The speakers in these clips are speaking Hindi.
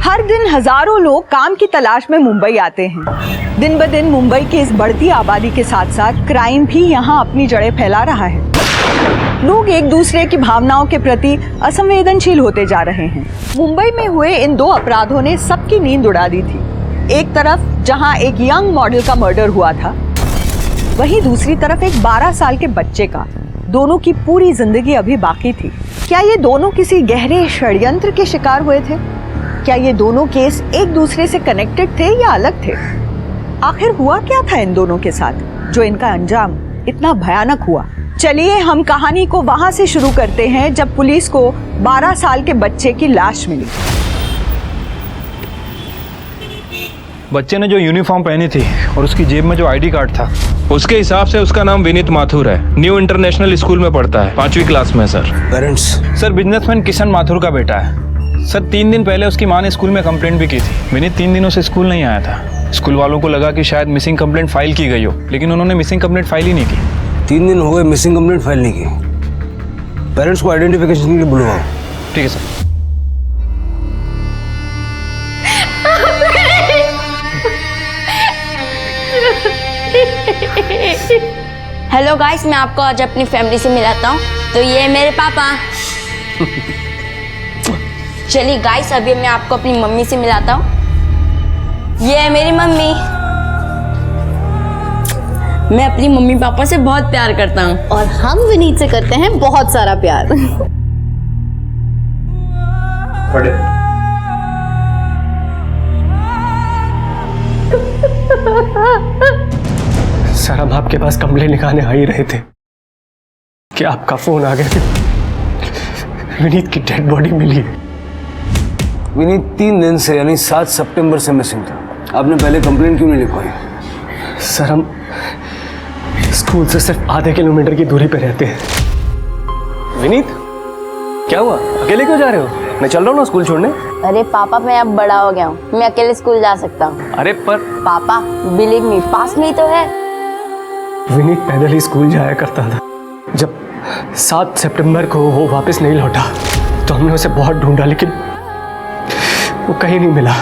हर दिन हजारों लोग काम की तलाश में मुंबई आते हैं। दिन ब दिन मुंबई की इस बढ़ती आबादी के साथ साथ क्राइम भी यहाँ अपनी जड़ें फैला रहा है। लोग एक दूसरे की भावनाओं के प्रति असंवेदनशील होते जा रहे हैं। मुंबई में हुए इन दो अपराधों ने सबकी नींद उड़ा दी थी। एक तरफ जहाँ एक यंग मॉडल का मर्डर हुआ था, वहीं दूसरी तरफ एक 12 साल के बच्चे का। दोनों की पूरी जिंदगी अभी बाकी थी। क्या ये दोनों किसी गहरे षड्यंत्र के शिकार हुए थे? क्या ये दोनों केस एक दूसरे से कनेक्टेड थे या अलग थे? आखिर हुआ क्या था इन दोनों के साथ जो इनका अंजाम इतना भयानक हुआ? चलिए हम कहानी को वहां से शुरू करते हैं जब पुलिस को 12 साल के बच्चे की लाश मिली। बच्चे ने जो यूनिफॉर्म पहनी थी और उसकी जेब में जो आईडी कार्ड था, उसके हिसाब से उसका नाम विनीत माथुर है। न्यू इंटरनेशनल स्कूल में पढ़ता है, 5वीं क्लास में। Sir parents? Sir businessman Kishan Mathur का बेटा है। सर 3 दिन पहले उसकी माँ ने स्कूल में कंप्लेंट भी की थी। विनीत 3 दिनों से स्कूल नहीं आया था। स्कूल वालों को लगा कि शायद मिसिंग कंप्लेंट फाइल की गई हो, लेकिन उन्होंने मिसिंग कंप्लेंट फाइल ही नहीं की। 3 दिन हो गए मिसिंग कंप्लेंट फाइल नहीं की। पेरेंट्स को आइडेंटिफिकेशन के लिए बुलवाओ। ठीक है सर। हेलो गाइस, मैं आपको आज अपनी फैमिली से मिलाता हूँ। तो ये मेरे पापा। चलिए गाइस, अभी मैं आपको अपनी मम्मी से मिलाता हूँ। ये है मेरी मम्मी। मैं अपनी मम्मी पापा से बहुत प्यार करता हूँ और हम विनीत से करते हैं बहुत सारा प्यार। पढ़े। सर हम आपके पास कंप्लेंट लिखाने आ ही रहे थे कि आपका फोन आ गया कि विनीत की डेड बॉडी मिली है। विनीत 3 दिन से यानी 7 सितंबर से मिसिंग था। आपने पहले कंप्लेंट क्यों नहीं लिखवाई? सर हम स्कूल से सिर्फ आधे किलोमीटर की दूरी पे रहते हैं। विनीत क्या हुआ? अकेले क्यों जा रहे हो? मैं चल रहा हूँ ना स्कूल छोड़ने। अरे पापा, मैं अब बड़ा हो गया हूँ, मैं अकेले स्कूल जा सकता हूँ। अरे पर पापा बिलीव मी, पास में ही तो है। विनीत पैदल ही स्कूल जाया करता था। जब 7 सितंबर को वो वापस नहीं लौटा तो हमने उसे बहुत ढूंढा, लेकिन वो कहीं नहीं मिला।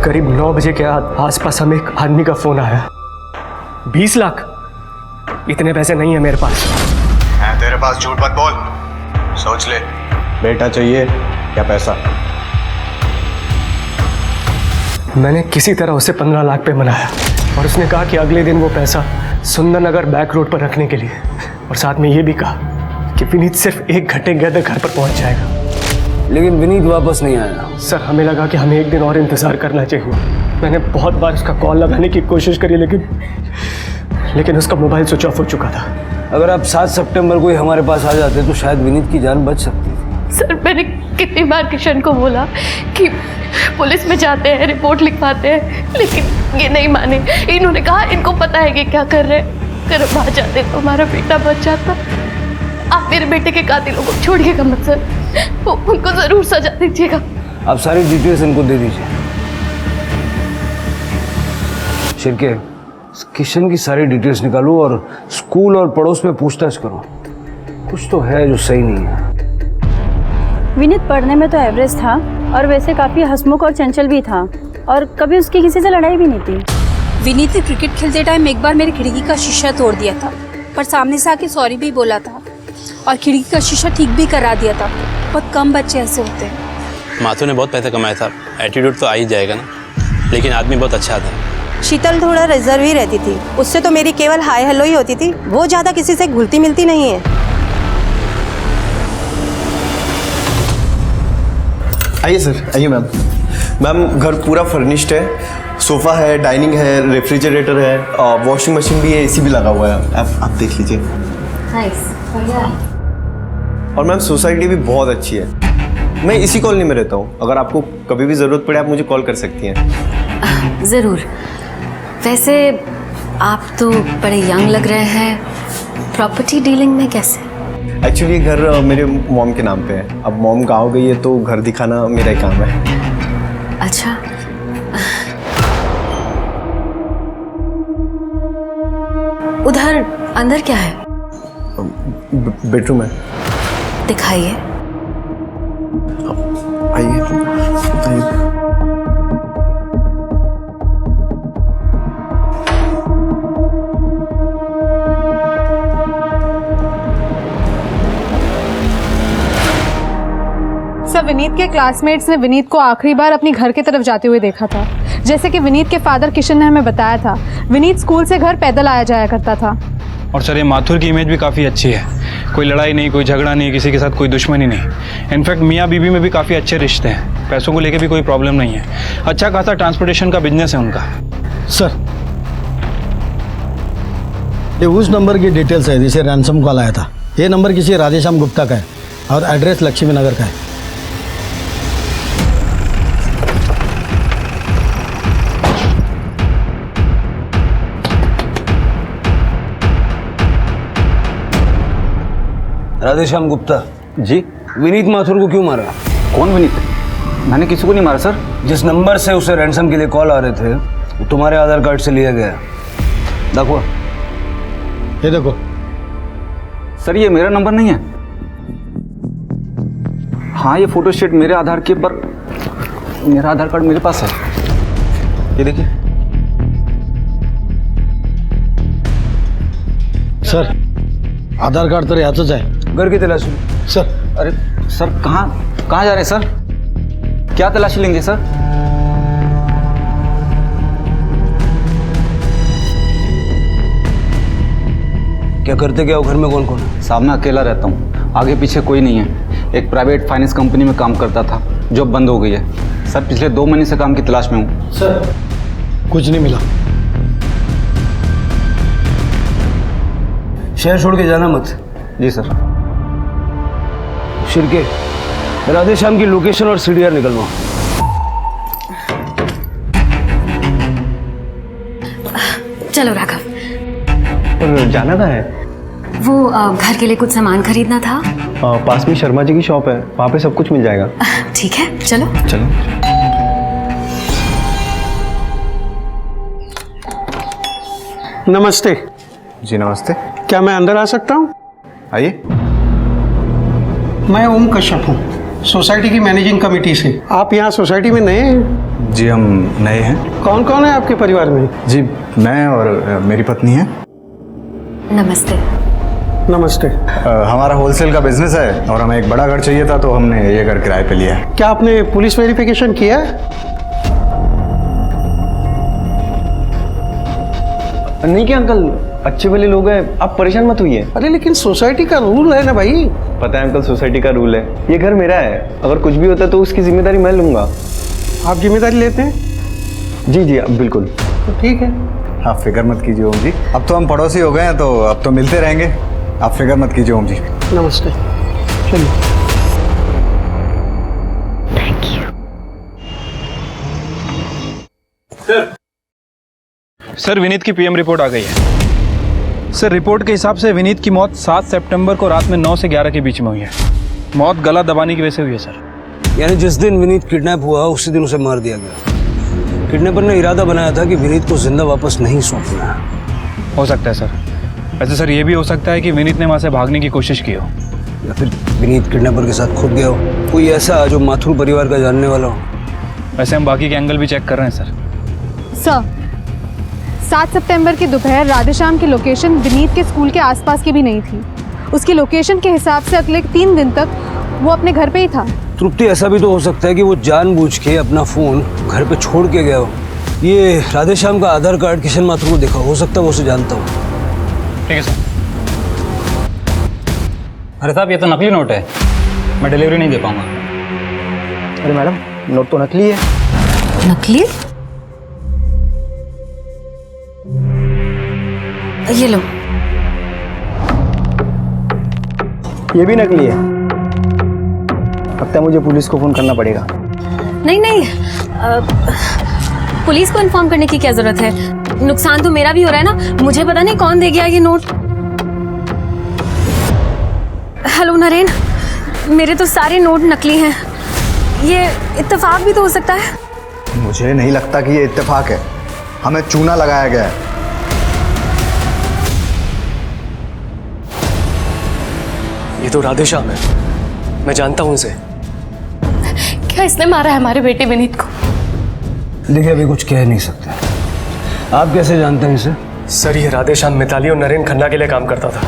करीब 9 बजे के आसपास हमें एक आदमी का फोन आया। 20 लाख? इतने पैसे नहीं है मेरे पास। है तेरे पास? झूठ मत बोल, सोच ले। बेटा चाहिए या पैसा? मैंने किसी तरह उसे 15 लाख पे मनाया और उसने कहा कि अगले दिन वो पैसा सुंदर नगर बैक रोड पर रखने के लिए, और साथ में ये भी कहा कि विनीत सिर्फ 1 घंटे के अंदर घर पर पहुंच जाएगा। लेकिन विनीत वापस नहीं आया। सर हमें लगा कि हमें 1 दिन और इंतजार करना चाहिए। मैंने बहुत बार उसका कॉल लगाने की कोशिश करी, लेकिन उसका मोबाइल स्विच ऑफ हो चुका था। अगर आप 7 सितंबर को ही हमारे पास आ जाते तो शायद विनीत की जान बच सकती थी। सर मैंने कितनी बार किशन को बोला कि पुलिस में जाते हैं, रिपोर्ट लिखवाते हैं, लेकिन ये नहीं माने। इन्होंने कहा इनको पता है कि क्या कर रहे हैं, अगर हम आ जाते तो हमारा बेटा बच जाता। आप मेरे बेटे के कातिलों को छोड़िएगा मत सर, उनको जरूर सजा दीजिएगा। आप सारी डिटेल्स इनको दे दीजिए। शिरके, किशन की सारी डिटेल्स निकालो और स्कूल और पड़ोस में पूछताछ करो। कुछ तो है जो सही नहीं है। विनीत पढ़ने में तो एवरेज था और वैसे काफ़ी हंसमुख और चंचल भी था, और कभी उसकी किसी से लड़ाई भी नहीं थी। विनीत ने क्रिकेट खेलते टाइम एक बार मेरी खिड़की का शीशा तोड़ दिया था, पर सामने से आके सॉरी भी बोला था और खिड़की का शीशा ठीक भी करा दिया था। बहुत कम बच्चे ऐसे होते हैं। माथुर ने बहुत पैसा कमाया था, एटीट्यूड तो आ ही जाएगा ना, लेकिन आदमी बहुत अच्छा था। शीतल थोड़ा रिजर्व ही रहती थी, उससे तो मेरी केवल हाय हेलो ही होती थी। वो ज़्यादा किसी से घुलती मिलती नहीं है। आइए सर, आइए मैम। मैम घर पूरा फर्निश्ड है, सोफ़ा है, डाइनिंग है, रेफ्रिजरेटर है, वॉशिंग मशीन भी है, एसी भी लगा हुआ है। आप देख लीजिए। और मैम सोसाइटी भी बहुत अच्छी है। मैं इसी कॉलोनी में रहता हूँ। अगर आपको कभी भी ज़रूरत पड़े आप मुझे कॉल कर सकती हैं। ज़रूर। वैसे आप तो बड़े यंग लग रहे हैं, प्रॉपर्टी डीलिंग में कैसे? एक्चुअली ये घर मेरे मॉम के नाम पे है। अब मॉम गाँव गई है तो घर दिखाना मेरा ही काम है। अच्छा। उधर अंदर क्या है? बेडरूम है। दिखाइए। आइए। विनीत के क्लासमेट्स ने विनीत को आखिरी बार अपनी घर की तरफ जाते हुए देखा था। जैसे कि विनीत के फादर किशन ने हमें बताया था, विनीत स्कूल से घर पैदल आया जाया करता था। और सर ये माथुर की इमेज भी काफ़ी अच्छी है, कोई लड़ाई नहीं, कोई झगड़ा नहीं, किसी के साथ कोई दुश्मनी नहीं। इनफैक्ट मियाँ बीवी में भी काफ़ी अच्छे रिश्ते हैं, पैसों को लेके भी कोई प्रॉब्लम नहीं है, अच्छा खासा ट्रांसपोर्टेशन का बिजनेस है उनका। सर ये उस नंबर की डिटेल्स है जिसे रैंसम कॉल आया था। ये नंबर किसी राधेश्याम गुप्ता का है और एड्रेस लक्ष्मी नगर का है। राधेश्याम गुप्ता जी। विनीत माथुर को क्यों मारा? कौन विनीत? मैंने किसी को नहीं मारा सर। जिस नंबर से उसे रैंसम के लिए कॉल आ रहे थे वो तुम्हारे आधार कार्ड से लिया गया। देखो ये देखो सर, ये मेरा नंबर नहीं है। हाँ, ये फोटो स्टेट मेरे आधार के पर मेरा आधार कार्ड मेरे पास है, ये देखिए। सर आधार कार्ड तर याचंच आहे। घर की तलाशी सर। अरे सर, कहाँ जा रहे हैं सर? क्या तलाशी लेंगे सर? क्या करते क्या हो? घर में कौन कौन है? साहब मैं अकेला रहता हूँ, आगे पीछे कोई नहीं है। एक प्राइवेट फाइनेंस कंपनी में काम करता था, जॉब बंद हो गई है सर। पिछले 2 महीने से काम की तलाश में हूँ। सर कुछ नहीं मिला। शहर छोड़ के जाना मत। जी सर। शिरके, राधेश्याम की लोकेशन और सीडीआर निकलवाओ। चलो राघव। और जाना कहाँ है? वो घर के लिए कुछ सामान खरीदना था। पास में शर्मा जी की शॉप है, वहाँ पे सब कुछ मिल जाएगा। ठीक है, चलो चलो। नमस्ते। जी नमस्ते। क्या मैं अंदर आ सकता हूँ? आइए। मैं ओम कश्यप हूँ, सोसाइटी की मैनेजिंग कमेटी से। आप यहाँ सोसाइटी में नए हैं? जी हम नए हैं। कौन कौन है आपके परिवार में? जी मैं और मेरी पत्नी है। नमस्ते। नमस्ते। हमारा होलसेल का बिजनेस है और हमें एक बड़ा घर चाहिए था, तो हमने ये घर किराए पे लिया है। क्या आपने पुलिस वेरिफिकेशन किया है? नहीं क्या अंकल, अच्छे भले लोग हैं, आप परेशान मत होइए। अरे लेकिन सोसाइटी का रूल है ना भाई। पता है अंकल, सोसाइटी का रूल है, ये घर मेरा है, अगर कुछ भी होता है तो उसकी जिम्मेदारी मैं लूंगा। आप जिम्मेदारी लेते हैं? जी जी अब बिल्कुल। तो ठीक है। आप फिक्र मत कीजिए ओम जी, अब तो हम पड़ोसी हो गए हैं, तो अब तो मिलते रहेंगे। आप फिक्र मत कीजिए ओम जी। नमस्ते। चलिए। Thank you. सर विनीत की पीएम रिपोर्ट आ गई है। सर रिपोर्ट के हिसाब से विनीत की मौत 7 सितंबर को रात में 9 से 11 के बीच में हुई है। मौत गला दबाने की वजह से हुई है सर। यानी जिस दिन विनीत किडनैप हुआ उसी दिन उसे मार दिया गया। किडनैपर ने इरादा बनाया था कि विनीत को जिंदा वापस नहीं सौंपना है। हो सकता है सर। वैसे सर ये भी हो सकता है कि विनीत ने वहाँ से भागने की कोशिश की हो, या फिर विनीत किडनैपर के साथ खुद गया हो, कोई ऐसा जो माथुर परिवार का जानने वाला हो। वैसे हम बाकी के एंगल भी चेक कर रहे हैं सर। सर 7 सितंबर की दोपहर राधेश्याम की लोकेशन विनीत के स्कूल के आसपास की भी नहीं थी। उसकी लोकेशन के हिसाब से अगले 3 दिन तक वो अपने घर पे ही था। तृप्ति, ऐसा भी तो हो सकता है कि वो जानबूझ के अपना फोन घर पे छोड़ के गया हो। ये राधेश्याम का आधार कार्ड किशन माथुर को देखा, हो सकता है वो उसे जानता हो। ठीक है सर। अरे साहब ये तो नकली नोट है, मैं डिलीवरी नहीं दे पाऊंगा। अरे मैडम नोट तो नकली है। नकली? ये लो। ये भी नकली है। लगता है मुझे पुलिस को फोन करना पड़ेगा। नहीं नहीं, पुलिस को इन्फॉर्म करने की क्या जरूरत है? नुकसान तो मेरा भी हो रहा है ना, मुझे पता नहीं कौन दे गया ये नोट। हेलो नरेन, मेरे तो सारे नोट नकली हैं। ये इत्तेफाक भी तो हो सकता है। मुझे नहीं लगता कि ये इत्तेफाक है, हमें चूना लगाया गया है। ये तो राधेश्याम है, मैं जानता हूँ इसे। क्या इसने मारा है हमारे बेटे विनीत को? देखिए अभी कुछ कह नहीं सकते। आप कैसे जानते हैं इसे? सर ये राधेश्याम मिताली और नरेन खन्ना के लिए काम करता था,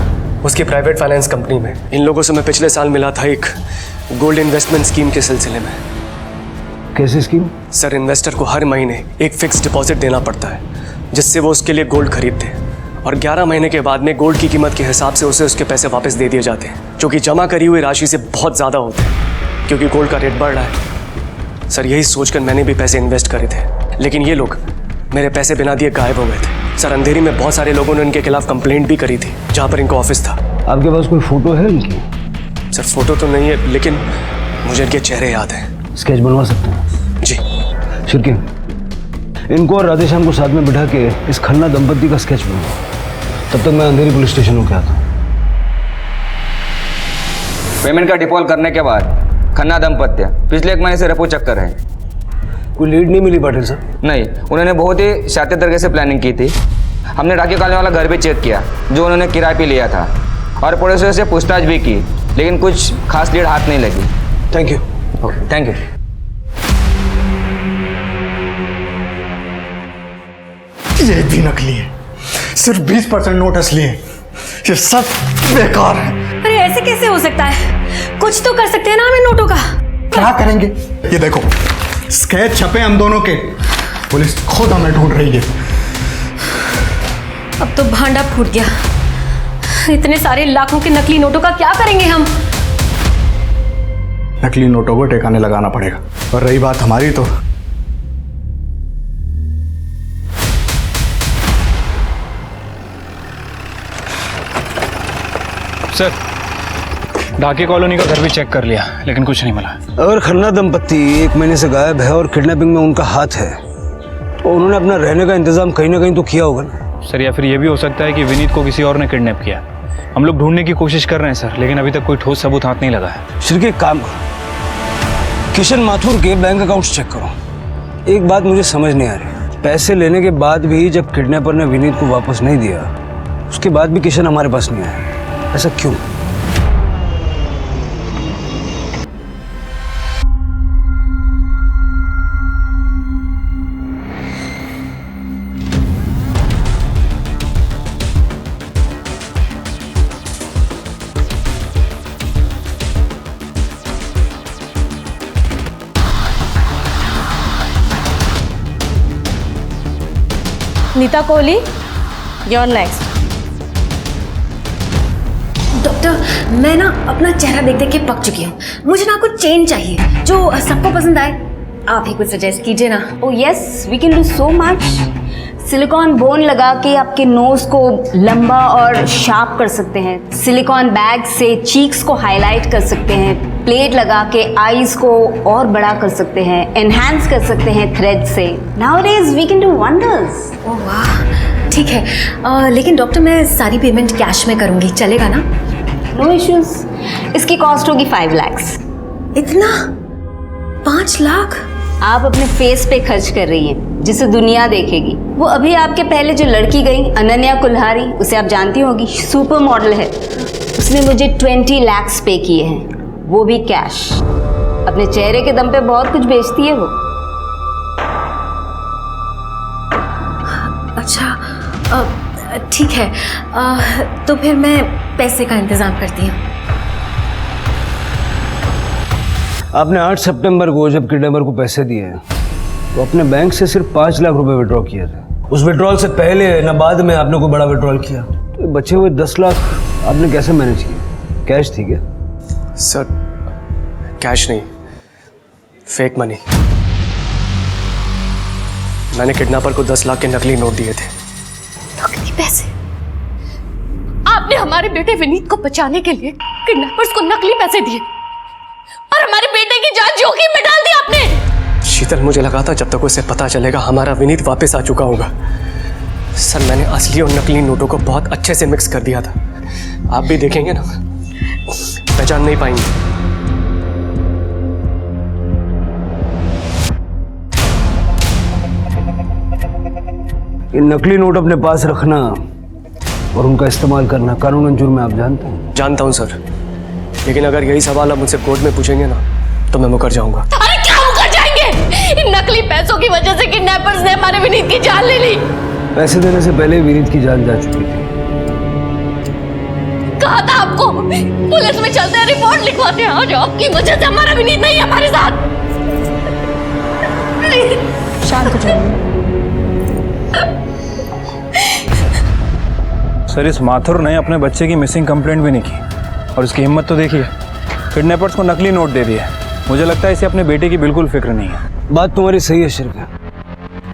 उसकी प्राइवेट फाइनेंस कंपनी में। इन लोगों से मैं पिछले साल मिला था एक गोल्ड इन्वेस्टमेंट स्कीम के सिलसिले में। कैसी स्कीम? सर, इन्वेस्टर को हर महीने एक फिक्स डिपॉजिट देना पड़ता है जिससे वो उसके लिए गोल्ड खरीदते हैं, और 11 महीने के बाद में गोल्ड की कीमत के हिसाब से उसे उसके पैसे वापस दे दिए जाते हैं, जो कि जमा करी हुई राशि से बहुत ज़्यादा होते हैं क्योंकि गोल्ड का रेट बढ़ रहा है। सर, यही सोचकर मैंने भी पैसे इन्वेस्ट करे थे, लेकिन ये लोग मेरे पैसे बिना दिए गायब हो गए थे। सर, अंधेरी में बहुत सारे लोगों ने इनके खिलाफ कंप्लेंट भी करी थी जहाँ पर इनको ऑफिस था। आपके पास कोई फोटो है इनकी? सर, फोटो तो नहीं है, लेकिन मुझे इनके चेहरे याद हैं। स्केच बनवा सकते हैं? जी। शिरके, इनको और राधेश्याम को साथ में बिठा के इस खन्ना दंपत्ति का स्केच बनवाओ। तब तक मैं अंधेरी पुलिस स्टेशन होकर आता हूँ। पेमेंट का डिफॉल्ट करने के बाद खन्ना दंपत्ति पिछले 1 महीने से रेपो चेक कर रहे हैं। कोई लीड नहीं मिली पाटिल साहब? नहीं, उन्होंने बहुत ही शातिर तरीके से प्लानिंग की थी। हमने राखी कॉलोनी वाला घर भी चेक किया जो उन्होंने किराए पे लिया था, और पड़ोसियों से पूछताछ भी की, लेकिन कुछ खास लीड हाथ नहीं लगी। Thank you. Okay, thank you. ये भी नकली है, सिर्फ 20% नोट असली है। ये सब बेकार है। अरे ऐसे कैसे हो सकता है? कुछ तो कर सकते हैं ना हम इन नोटों का। क्या करेंगे? ये देखो, स्केच छपे हम दोनों के, पुलिस खुद हमें ढूंढ रही है। अब तो भांडा फूट गया। इतने सारे लाखों के नकली नोटों का क्या करेंगे हम? नकली नोटों को ठिकाने लगाना पड़ेगा। और रही बात हमारी, तो सर, ढाके कॉलोनी का घर भी चेक कर लिया, लेकिन कुछ नहीं मिला। अगर खन्ना दंपत्ति 1 महीने से गायब है और किडनैपिंग में उनका हाथ है, तो उन्होंने अपना रहने का इंतजाम कहीं ना कहीं तो किया होगा ना। सर, या फिर ये भी हो सकता है कि विनीत को किसी और ने किडनैप किया। हम लोग ढूंढने की कोशिश कर रहे हैं सर, लेकिन अभी तक कोई ठोस सबूत हाथ नहीं लगा है। शिरके, एक काम करो, किशन माथुर के बैंक अकाउंट्स चेक करो। एक बात मुझे समझ नहीं आ रही, पैसे लेने के बाद भी जब किडनैपर ने विनीत को वापस नहीं दिया, उसके बाद भी किशन हमारे पास नहीं आया, ऐसा क्यों? Nita Kohli, your next. Doctor, मैं ना अपना चेहरा देख देख के पक चुकी हूँ। मुझे ना कुछ चेंज चाहिए जो सबको पसंद आए। आप ही कुछ सजेस्ट कीजिए ना। Oh yes, we can do so much. Silicone bone लगा के आपके नोज को लंबा और शार्प कर सकते हैं। सिलिकॉन बैग से चीक्स को हाईलाइट कर सकते हैं। प्लेट लगा के आईज को और बड़ा कर सकते हैं। एनहांस कर सकते हैं थ्रेड से। Nowadays we can do wonders. Oh वाह, ठीक है। लेकिन डॉक्टर, मैं सारी पेमेंट कैश में करूँगी, चलेगा ना? No issues. इसकी कॉस्ट होगी 5 लाख। इतना? 5 लाख? आप अपने फेस पे खर्च कर रही हैं, जिसे दुनिया देखेगी। वो अभी आपके पहले जो लड़की गई, अनन्या कुल्हारी, उसे आप जानती होगी, सुपर मॉडल है। उसने मुझे 20 लाख पे किए हैं, वो भी कैश। अपने चेहरे के दम पे बहुत कुछ बेचती है वो। अच्छा, ठीक है। तो फिर मैं पैसे का इंतजाम करती हूँ। आपने 8 सितंबर को जब किडनैपर को पैसे दिए तो अपने बैंक से सिर्फ 5 लाख रुपए विड्रॉ किए थे। उस विड्रॉल से पहले न बाद में आपने कोई बड़ा विड्रॉल किया, तो बचे हुए 10 लाख आपने कैसे मैनेज किया? कैश थी क्या? सर, कैश नहीं, फेक मनी। मैंने किडनैपर को 10 लाख के नकली नोट दिए थे। नकली पैसे? आपने हमारे बेटे विनीत को बचाने के लिए किडनैपर्स को नकली पैसे दिए और हमारे बेटे की जान जोखिम में डाल दी आपने। शीतल, मुझे लगा था जब तक उसे पता चलेगा हमारा विनीत वापस आ चुका होगा। सर, मैंने असली और नकली नोटों को बहुत अच्छे से मिक्स कर दिया था। आप भी देखेंगे ना, पहचान नहीं पाएंगे। ये नकली नोट अपने पास रखना और उनका इस्तेमाल करना कानूनन जुर्म है, आप जानते हैं? जानता हूं सर, लेकिन अगर यही सवाल आप मुझसे कोर्ट में पूछेंगे ना तो मैं मुकर जाऊंगा। अरे क्या मुकर जाएंगे? इन नकली पैसों की वजह से किडनैपर्स ने हमारे विनीत की जान ले ली। पैसे देने से पहले विनीत की जान जा चुकी थी। कहा था आपको पुलिस में चलते हैं, रिपोर्ट लिखवाते हैं। आज आपकी वजह से हमारा विनीत नहीं है हमारे साथ। शांत हो जाइए। सर, इस माथुर ने अपने बच्चे की मिसिंग कंप्लेंट भी नहीं की और इसकी हिम्मत तो देखिए, किडनैपर्स को नकली नोट दे दिया। मुझे लगता है इसे अपने बेटे की बिल्कुल फिक्र नहीं है। बात तुम्हारी सही है शिरका।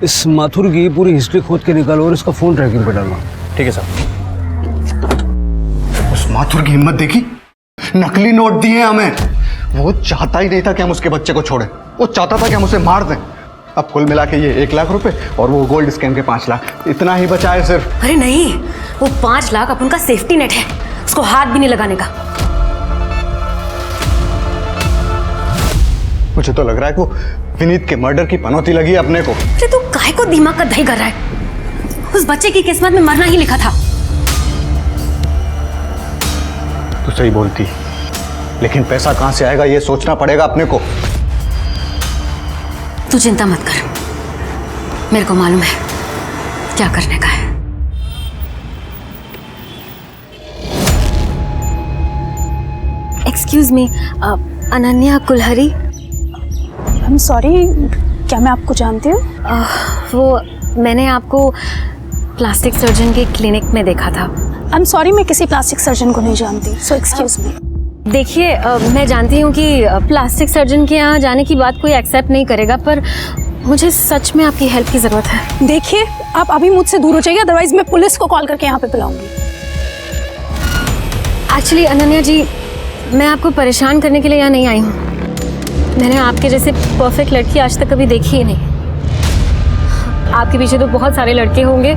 इस माथुर की पूरी हिस्ट्री खोद के निकालो और इसका फोन ट्रैकिंग पे डालो। ठीक है सर। उस माथुर की हिम्मत देखी, नकली नोट दिए हमें। वो चाहता ही नहीं था कि हम उसके बच्चे को छोड़ें, वो चाहता था कि हम उसे मार दें। अब कुल मिला के ये 1 लाख रुपए और वो गोल्ड स्कैम के 5 लाख, इतना ही बचा है सिर्फ। अरे नहीं, वो 5 लाख अपन का सेफ्टी नेट है, उसको हाथ भी नहीं लगाने का। मुझे तो लग रहा है कि वो विनीत के मर्डर की पनौती लगी है अपने को। अरे तू काहे को दिमाग का दही कर रहा है? उस बच्चे की किस्मत में मरना ही लिखा था। तू सही बोलती, लेकिन पैसा कहां से आएगा ये सोचना पड़ेगा अपने को। तू चिंता मत कर, मेरे को मालूम है क्या करने का है। Excuse me, Ananya Kulhari. I am sorry, क्या मैं आपको जानती हूँ? वो मैंने आपको प्लास्टिक सर्जन के क्लिनिक में देखा था। आई एम सॉरी, मैं किसी प्लास्टिक सर्जन को नहीं जानती, सो एक्सक्यूज मी। देखिए, मैं जानती हूँ कि प्लास्टिक सर्जन के यहाँ जाने की बात कोई एक्सेप्ट नहीं करेगा, पर मुझे सच में आपकी हेल्प की ज़रूरत है। देखिए, आप अभी मुझसे दूर हो जाइए, अदरवाइज मैं पुलिस को कॉल करके यहाँ पे बुलाऊंगी। एक्चुअली अनन्या जी, मैं आपको परेशान करने के लिए यहाँ नहीं आई हूँ। मैंने आपके जैसे परफेक्ट लड़की आज तक कभी देखी ही नहीं। आपके पीछे तो बहुत सारे लड़के होंगे,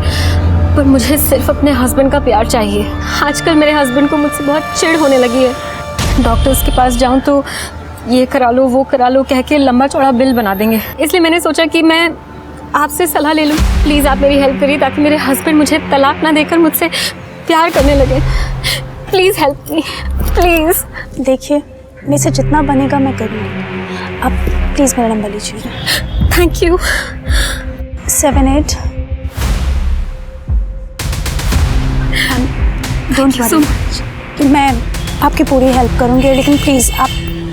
पर मुझे सिर्फ अपने हस्बैंड का प्यार चाहिए। आजकल मेरे हस्बैंड को मुझसे बहुत चिढ़ होने लगी है। डॉक्टर्स के पास जाऊं तो ये करा लो वो करा लो कह के लंबा चौड़ा बिल बना देंगे। इसलिए मैंने सोचा कि मैं आपसे सलाह ले लूं। प्लीज़ आप मेरी हेल्प करिए ताकि मेरे हस्बैंड मुझे तलाक ना देकर मुझसे प्यार करने लगे। Please help me, please. देखिए, मेरे से जितना बनेगा मैं करूँगी। आप प्लीज़ मेरा नंबर लीजिए। Thank you. 78 डोंट वरी, मैं आपकी पूरी हेल्प करूँगी, लेकिन प्लीज़ आप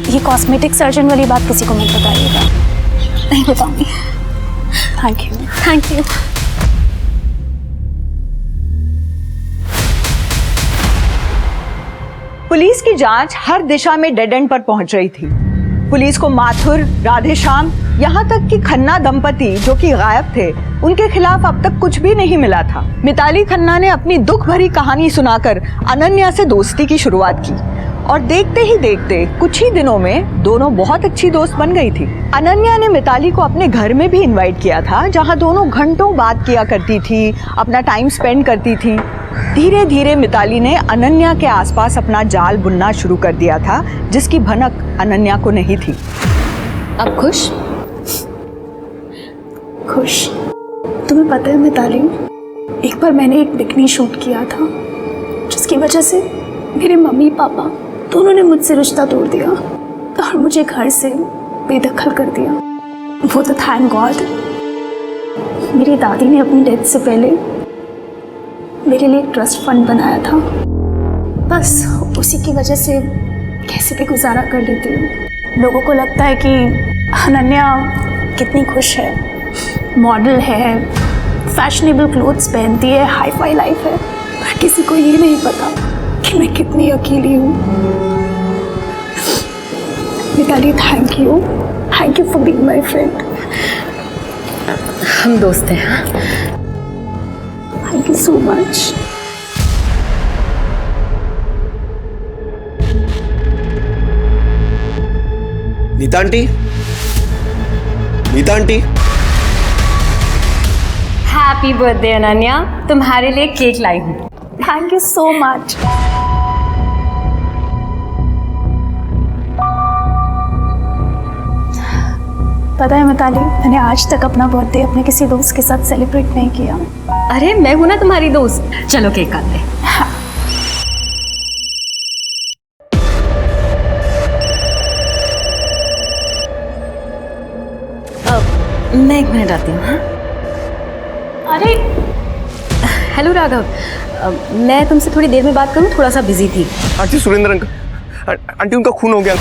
ये कॉस्मेटिक सर्जन वाली बात किसी को मत बताइएगा। नहीं बताऊँगी। Thank you. Thank you. Police की जांच हर दिशा में डेड एंड पर पहुंच रही थी। पुलिस को माथुर, राधेश्याम, यहाँ तक कि खन्ना दंपति जो कि गायब थे, उनके खिलाफ अब तक कुछ भी नहीं मिला था। मिताली खन्ना ने अपनी दुख भरी कहानी सुनाकर अनन्या से दोस्ती की शुरुआत की और देखते ही देखते कुछ ही दिनों में दोनों बहुत अच्छी दोस्त बन गई थी। अनन्या ने मिताली को अपने घर में भी इनवाइट किया था, जहाँ दोनों घंटों बात किया करती थी, अपना टाइम स्पेंड करती थी। धीरे धीरे मिताली ने अनन्या के आसपास अपना जाल बुनना शुरू कर दिया था, जिसकी भनक अनन्या को नहीं थी। अब खुश? खुश? तुम्हें पता है मिताली, एक बार मैंने एक बिकनी शूट किया था, जिसकी वजह से मेरे मम्मी पापा दोनों ने मुझसे रिश्ता तोड़ दिया और मुझे घर से बेदखल कर दिया। वो तो थैंक गॉड मेरी दादी ने अपनी डेथ से पहले मेरे लिए एक ट्रस्ट फंड बनाया था। बस उसी की वजह से कैसे भी गुजारा कर लेती हूँ। लोगों को लगता है कि अनन्या कितनी खुश है, मॉडल है, फैशनेबल क्लोथ्स पहनती है, हाई फाई लाइफ है, पर किसी को ये नहीं पता कि मैं कितनी अकेली हूँ। Mitali, thank you for being my friend. हम दोस्त हैं। Thank you so much. Nita aunty, Nita aunty. Happy birthday Ananya, तुम्हारे लिए केक लाई हूँ। Thank you so much. पता है मिताली, मैंने आज तक अपना बर्थडे अपने किसी दोस्त के साथ सेलिब्रेट नहीं किया। अरे मैं हूं ना तुम्हारी दोस्त, चलो केक काटते हैं। हाँ। मैं 1 मिनट आती हूँ। हाँ? अरे हेलो राघव, मैं तुमसे थोड़ी देर में बात करूं? थोड़ा सा बिजी थी। आंटी सुरेंद्र अंकल, आंटी उनका खून हो गया,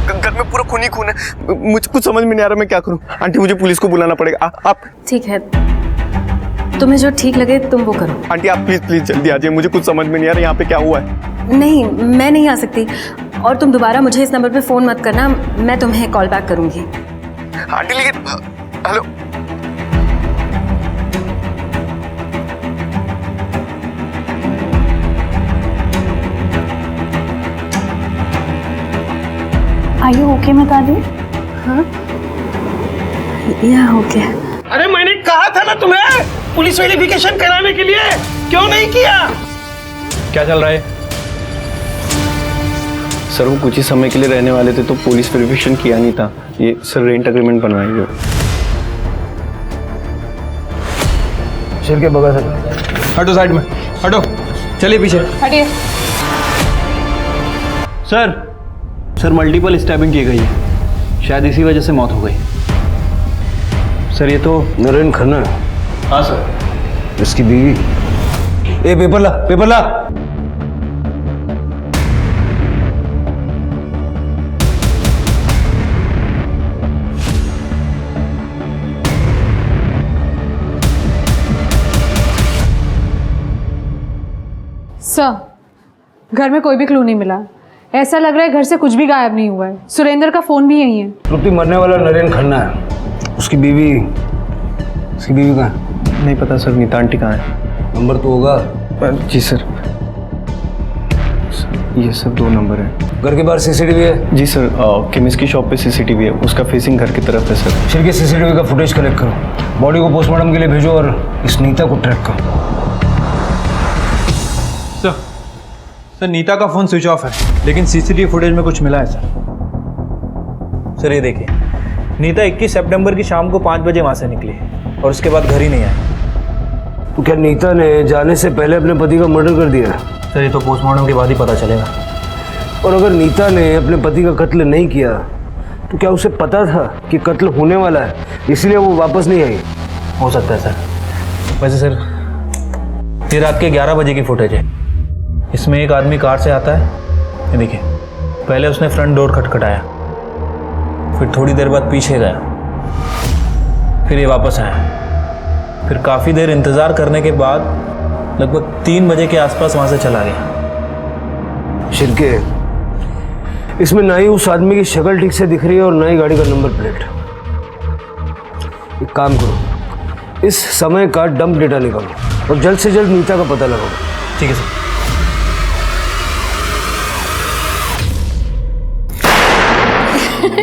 घर में पूरा खून ही खून है। मुझे कुछ समझ में नहीं आ रहा मैं क्या करूं। आंटी मुझे पुलिस को बुलाना पड़ेगा। आप ठीक है, तुम्हें जो ठीक लगे तुम वो करो। आंटी आप प्लीज प्लीज जल्दी आ जाइए, मुझे कुछ समझ में नहीं आ रहा यहाँ पे क्या हुआ है। नहीं, मैं नहीं आ सकती, और तुम दोबारा मुझे इस नंबर पे फ़ोन मत करना, मैं तुम्हें कॉल बैक करूंगी। आंटी लेकिन hello, Are you okay Mitali? हाँ, यह हो गया। अरे मैंने कहा था ना तुम्हें पुलिस वेरिफिकेशन कराने के लिए, क्यों नहीं किया? क्या चल रहा है? सर वो कुछ ही समय के लिए रहने वाले थे तो पुलिस वेरिफिकेशन किया नहीं था। ये सर रेंट अग्रीमेंट बनवाएंगे। सिर के बगल से हटो, साइड में हटो, चलिए पीछे। हटिए। सर मल्टीपल स्टैबिंग की गई है, शायद इसी वजह से मौत हो गई। सर ये तो नरेंद्र खन्ना है। हाँ सर। इसकी बीवी। ए पेपर ला, पेपर ला। सर, घर में कोई भी क्लू नहीं मिला। ऐसा लग रहा है घर से कुछ भी गायब नहीं हुआ है। सुरेंद्र का फोन भी यही है। रुपी मरने वाला नरेंद्र खन्ना है, उसकी बीवी कहाँ है? नहीं पता सर, नीता आंटी कहाँ है? नंबर तो होगा। जी सर, ये सब 2 नंबर है। घर के बाहर सीसीटीवी है? जी सर, केमिस्ट की शॉप पे सीसीटीवी है, उसका फेसिंग घर की तरफ है सर। फिर के सीसीटीवी का फुटेज कलेक्ट करो, बॉडी को पोस्टमार्टम के लिए भेजो और इस नीता को ट्रैक करो। सर नीता का फ़ोन स्विच ऑफ है, लेकिन सीसीटीवी फुटेज में कुछ मिला है सर। ये देखिए, नीता 21 सितंबर की शाम को 5 बजे वहाँ से निकली और उसके बाद घर ही नहीं आई। तो क्या नीता ने जाने से पहले अपने पति का मर्डर कर दिया? सर ये तो पोस्टमार्टम के बाद ही पता चलेगा। और अगर नीता ने अपने पति का कत्ल नहीं किया तो क्या उसे पता था कि कत्ल होने वाला है, इसलिए वो वापस नहीं आई? हो सकता है सर। वैसे सर ये रात के 11 बजे की फुटेज है। इसमें एक आदमी कार से आता है, ये देखिए, पहले उसने फ्रंट डोर खटखटाया, फिर थोड़ी देर बाद पीछे गया, फिर ये वापस आया, फिर काफ़ी देर इंतज़ार करने के बाद लगभग 3 बजे के आसपास वहाँ से चला गया। शिरके, इसमें ना ही उस आदमी की शक्ल ठीक से दिख रही है और ना ही गाड़ी का नंबर प्लेट। एक काम करो, इस समय का डंप डेटा निकालो और जल्द से जल्द नीता का पता लगाओ। ठीक है sir.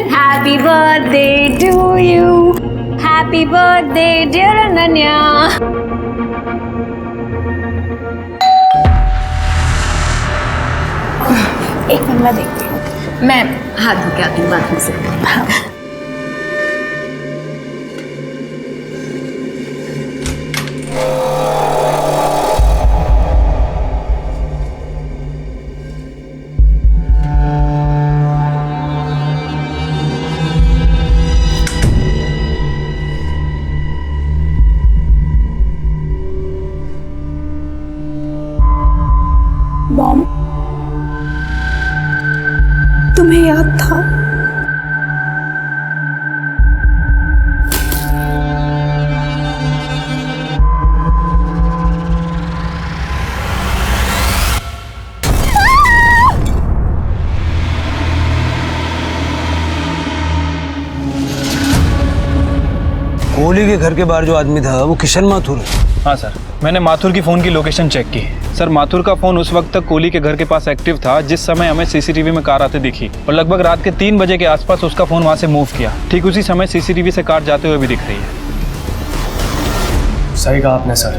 Happy birthday to you. Happy birthday dear Ananya. एक मिनट मैं देखती हूँ। मैं हाथ धो के आती हूँ बाथरूम से। मॉम, तुम्हें याद था? कोहली के घर के बाहर जो आदमी था वो किशन माथुर है। हाँ सर, मैंने माथुर की फ़ोन की लोकेशन चेक की। सर माथुर का फ़ोन उस वक्त तक कोहली के घर के पास एक्टिव था जिस समय हमें सीसीटीवी में कार आते दिखी, और लगभग रात के 3 बजे के आसपास उसका फ़ोन वहाँ से मूव किया। ठीक उसी समय सीसीटीवी से कार जाते हुए भी दिख रही है। सही कहा आपने सर,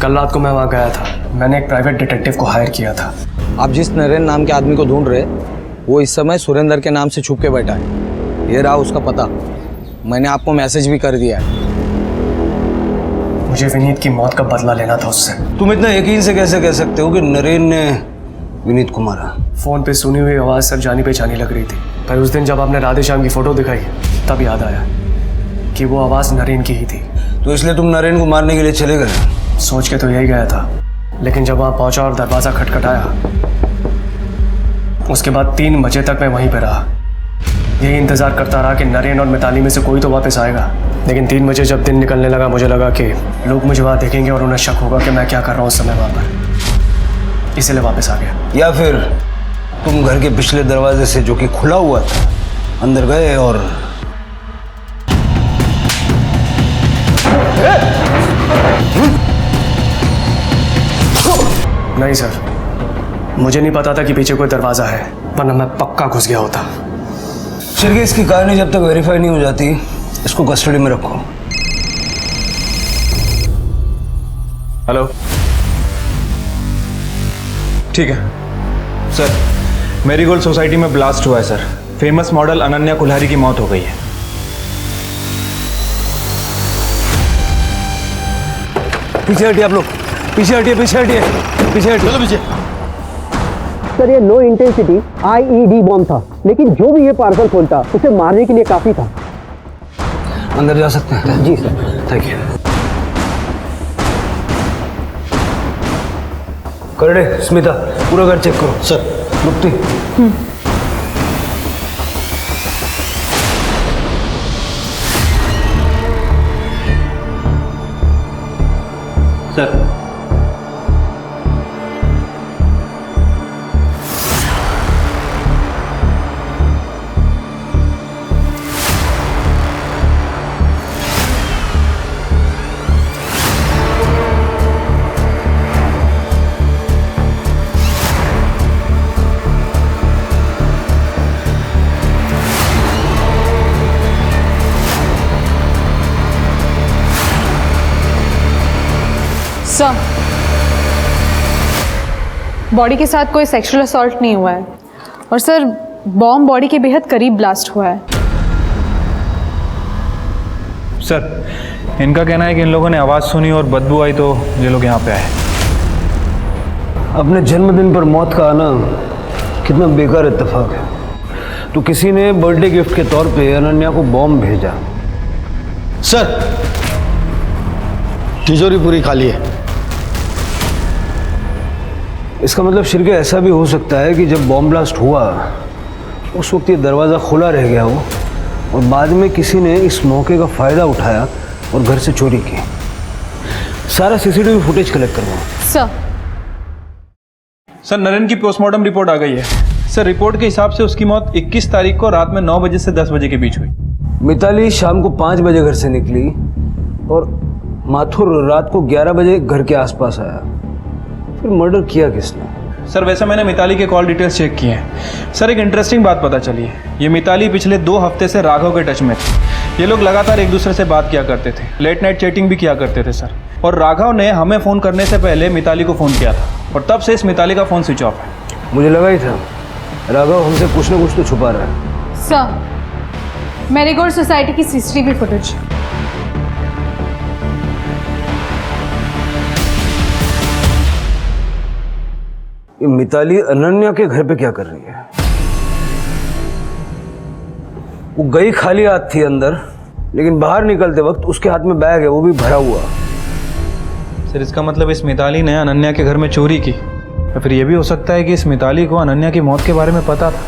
कल रात को मैं वहाँ गया था। मैंने एक प्राइवेट डिटेक्टिव को हायर किया था। आप जिस नरेंद्र नाम के आदमी को ढूंढ रहे वो इस समय सुरेंद्र के नाम से छुप के बैठा है। ये रहा उसका पता, मैंने आपको मैसेज भी कर दिया है। मुझे विनीत की मौत का बदला लेना था उससे। तुम इतना यकीन से कैसे कह सकते हो कि नरेंद्र ने विनीत को मारा? फोन पे सुनी हुई आवाज़ सर जानी पहचानी लग रही थी, पर उस दिन जब आपने राधे श्याम की फोटो दिखाई तब याद आया। कि वो आवाज़ नरेन की ही थी। तो इसलिए तुम नरेन को मारने के लिए चले गए? सोच के तो यही गया था, लेकिन जब वहाँ पहुँचा और दरवाज़ा खटखटाया, उसके बाद 3 बजे तक मैं वहीं पर रहा। यही इंतज़ार करता रहा कि नरेन और मिताली में से कोई तो वापस आएगा। लेकिन 3 बजे जब दिन निकलने लगा, मुझे लगा कि लोग मुझे वहाँ देखेंगे और उन्हें शक होगा कि मैं क्या कर रहा हूँ उस समय वहाँ पर, इसलिए वापस आ गया। या फिर तुम घर के पिछले दरवाजे से, जो कि खुला हुआ था, अंदर गए और नहीं सर, मुझे नहीं पता था कि पीछे कोई दरवाज़ा है, वरना मैं पक्का घुस गया होता। शिरके, इसकी कहानी जब तक वेरीफाई नहीं हो जाती, इसको कस्टडी में रखो। हेलो, ठीक है सर। मेरीगोल्ड सोसाइटी में ब्लास्ट हुआ है sir. Famous model Ananya Kulhari की मौत हो गई है। पीछे हटिए आप लोग, पीछे हटिए, पीछे हटिए, पीछे हटिए। चलो पीछे। सर, ये लो इंटेंसिटी IED बॉम्ब था, लेकिन जो भी ये पार्सल खोलता उसे मारने के लिए काफी था। अंदर जा सकते हैं? जी सर। Thank you. करडे, स्मिता, पूरा घर चेक करो। सर। मुक्ति। सर, सर, बॉडी के साथ कोई सेक्सुअल असॉल्ट नहीं हुआ है, और सर बॉम्ब बॉडी के बेहद करीब ब्लास्ट हुआ है। सर, इनका कहना है कि इन लोगों ने आवाज़ सुनी और बदबू आई तो ये लोग यहाँ पे आए। अपने जन्मदिन पर मौत का आना कितना बेकार इत्तेफाक है। तो किसी ने बर्थडे गिफ्ट के तौर पे अनन्या को बॉम्ब भेजा। सर, तिजोरी पूरी खाली है। इसका मतलब शिरके, ऐसा भी हो सकता है कि जब बॉम्ब ब्लास्ट हुआ उस वक्त ये दरवाज़ा खुला रह गया हो और बाद में किसी ने इस मौके का फ़ायदा उठाया और घर से चोरी की। सारा CCTV फुटेज कलेक्ट करवाओ। सर, नरेन की पोस्टमार्टम रिपोर्ट आ गई है। सर, रिपोर्ट के हिसाब से उसकी मौत 21 तारीख को रात में 9 बजे से 10 बजे के बीच हुई। मिताली शाम को 5 बजे घर से निकली और माथुर रात को 11 बजे घर के आसपास आया। फिर मर्डर किया किसने? सर, वैसे मैंने मिताली के कॉल डिटेल्स चेक किए हैं। सर, एक इंटरेस्टिंग बात पता चली है। ये मिताली पिछले 2 हफ्ते से राघव के टच में थी। ये लोग लगातार एक दूसरे से बात किया करते थे, लेट नाइट चैटिंग भी किया करते थे सर। और राघव ने हमें फ़ोन करने से पहले मिताली को फ़ोन किया था, और तब से इस मिताली का फ़ोन स्विच ऑफ है। मुझे लगा ही था राघव हमसे कुछ न कुछ तो छुपा रहा है। सर, मेरीगोल्ड सोसाइटी की CCTV फुटेज। ये मिताली अनन्या के घर पे क्या कर रही है? वो गई खाली हाथ थी अंदर, लेकिन बाहर निकलते वक्त उसके हाथ में बैग है, वो भी भरा हुआ। सर, इसका मतलब इस मिताली ने अनन्या के घर में चोरी की, या फिर ये भी हो सकता है कि इस मिताली को अनन्या की मौत के बारे में पता था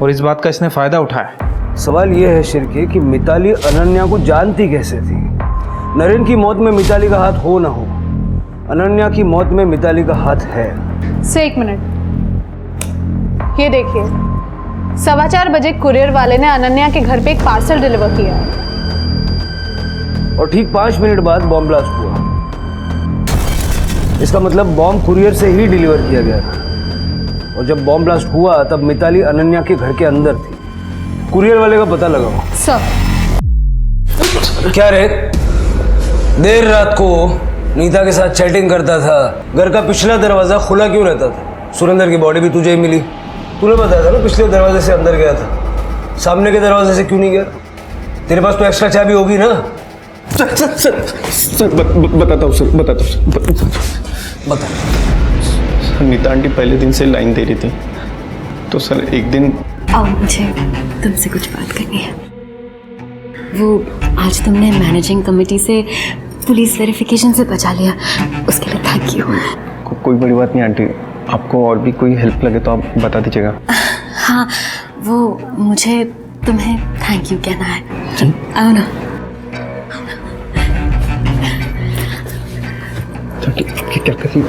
और इस बात का इसने फ़ायदा उठाया। सवाल ये है शिरके कि मिताली अनन्या को जानती कैसे थी? नरेन की मौत में मिताली का हाथ हो ना हो, अनन्या की मौत में मिताली का हाथ है। से 1 मिनट, ये देखिए, 4:15 बजे कुरियर वाले ने अनन्या के घर पे एक पार्सल डिलीवर किया और ठीक 5 मिनट बाद बॉम्ब ब्लास्ट हुआ। इसका मतलब बॉम्ब कुरियर से ही डिलीवर किया गया था, और जब बॉम्ब ब्लास्ट हुआ तब मिताली अनन्या के घर के अंदर थी। कुरियर वाले का पता लगाओ। सर। क्या रे, देर रात को नीता के साथ चैटिंग करता था, घर का पिछला दरवाजा खुला क्यों रहता था? सुरेंद्र की बॉडी भी तुझे ही मिली, तूने बताया था ना पिछले दरवाजे से अंदर गया था, सामने के दरवाजे से क्यों नहीं गया? तेरे पास तो एक्स्ट्रा चाबी होगी ना? सर बताता हूँ सर, बताता हूँ। बता। नीता आंटी पहले दिन से लाइन दे रही थी, तो सर एक दिन आओ, मुझे तुमसे कुछ बात करनी है। वो आज तुमने मैनेजिंग कमेटी से पुलिस वेरिफिकेशन से बचा लिया, उसके लिए थैंक यू। कोई बड़ी बात नहीं आंटी, आपको और भी कोई हेल्प लगे तो आप बता दीजिएगा। हाँ, वो मुझे तुम्हें थैंक यू कहना है। आओ ना। क्या करिए?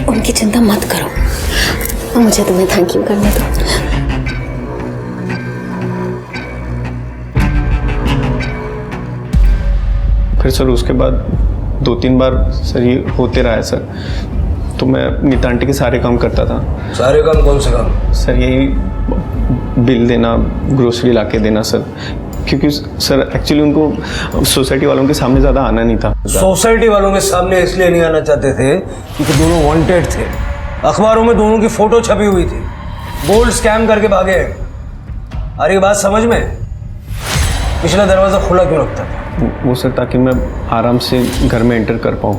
उनकी चिंता मत करो, मुझे तुम्हें थैंक यू करने दो। फिर सर उसके बाद 2-3 बार सर ये होते रहा है सर, तो मैं नीता आंटी के सारे काम करता था। सारे काम कौन से काम? सर यही बिल देना, ग्रोसरी ला के देना सर, क्योंकि सर एक्चुअली उनको सोसाइटी वालों के सामने ज़्यादा आना नहीं था। सोसाइटी वालों के सामने इसलिए नहीं आना चाहते थे क्योंकि दोनों वांटेड थे, अखबारों में दोनों की फोटो छपी हुई थी, गोल्ड स्कैम करके भागे। अरे बात समझ में? पिछला दरवाज़ा खुला क्यों रखता था? वो सर ताकि मैं आराम से घर में एंटर कर पाऊँ,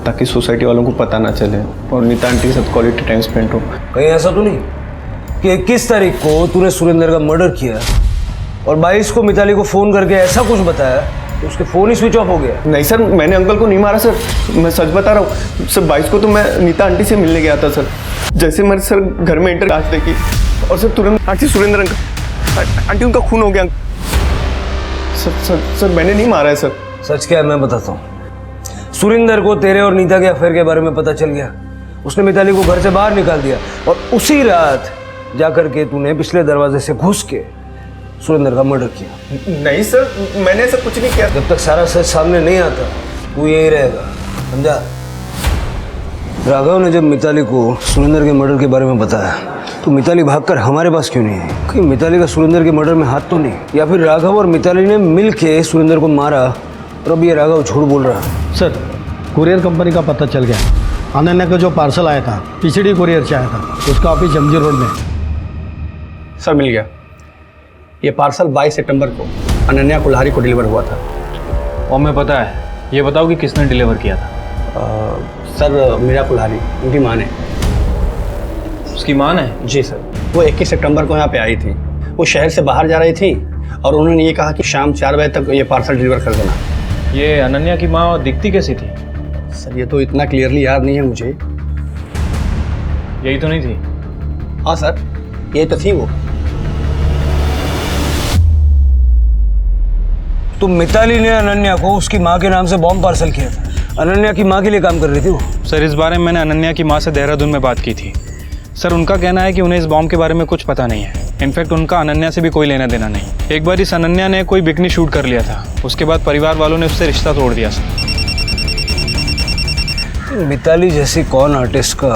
ताकि सोसाइटी वालों को पता ना चले और नीता आंटी के साथ क्वालिटी टाइम स्पेंड हो। कहीं ऐसा तो नहीं कि 21 तारीख को तूने सुरेंद्र का मर्डर किया और 22 को मिताली को फ़ोन करके ऐसा कुछ बताया तो उसके फ़ोन ही स्विच ऑफ हो गया? नहीं सर, मैंने अंकल को नहीं मारा सर, मैं सच बता रहा हूँ सर। 22 को तो मैं नीता आंटी से मिलने गया था सर। जैसे मैं सर घर में एंटर आज देखी और सर तुरंत आंटी सुरेंद्र अंकल, आंटी उनका खून हो गया। सर मैंने नहीं मारा है सर। सच क्या है मैं बताता हूँ। सुरेंद्र को तेरे और नीता के अफेयर के बारे में पता चल गया, उसने मिताली को घर से बाहर निकाल दिया और उसी रात जाकर के तूने पिछले दरवाजे से घुस के सुरेंद्र का मर्डर किया। नहीं सर, मैंने ऐसा कुछ नहीं किया। जब तक सारा सच सामने नहीं आता तू यही रहेगा, समझा? राघव ने जब मिताली को सुरेंद्र के मर्डर के बारे में बताया तो मिताली भागकर हमारे पास क्यों नहीं आई? कहीं मिताली का सुरेंद्र के मर्डर में हाथ तो नहीं? या फिर राघव और मिताली ने मिल के सुरेंद्र को मारा और अब ये राघव झूठ बोल रहा है? सर, कुरियर कंपनी का पता चल गया। अनन्या का जो पार्सल आया था पीसीडी कुरियर से आया था, उसका ऑफिस जमजी रोड में। सर मिल गया। ये पार्सल 22 सितंबर को अनन्या कुल्हारी को डिलीवर हुआ था। और मैं पता है, ये बताओ कि किसने डिलीवर किया था? सर मीरा कुल्हारी, उनकी माँ ने। उसकी माँ ने? जी सर। वो 21 सितंबर को यहाँ पे आई थी, वो शहर से बाहर जा रही थी और उन्होंने ये कहा कि शाम 4 बजे तक ये पार्सल डिलीवर कर देना। ये अनन्या की माँ दिखती कैसी थी? सर ये तो इतना क्लियरली याद नहीं है मुझे। यही तो नहीं थी? हाँ सर, ये तो थी वो। तो मिताली ने अनन्या को उसकी माँ के नाम से बॉम्ब पार्सल किया था। अनन्या की माँ के लिए काम कर रही थी वो। सर इस बारे में मैंने अनन्या की माँ से देहरादून में बात की थी। सर उनका कहना है कि उन्हें इस बॉम्ब के बारे में कुछ पता नहीं है। इनफैक्ट उनका अनन्या से भी कोई लेना देना नहीं। एक बार इस अनन्या ने कोई बिकनी शूट कर लिया था, उसके बाद परिवार वालों ने उससे रिश्ता तोड़ दिया। सर मिताली जैसी कौन आर्टिस्ट का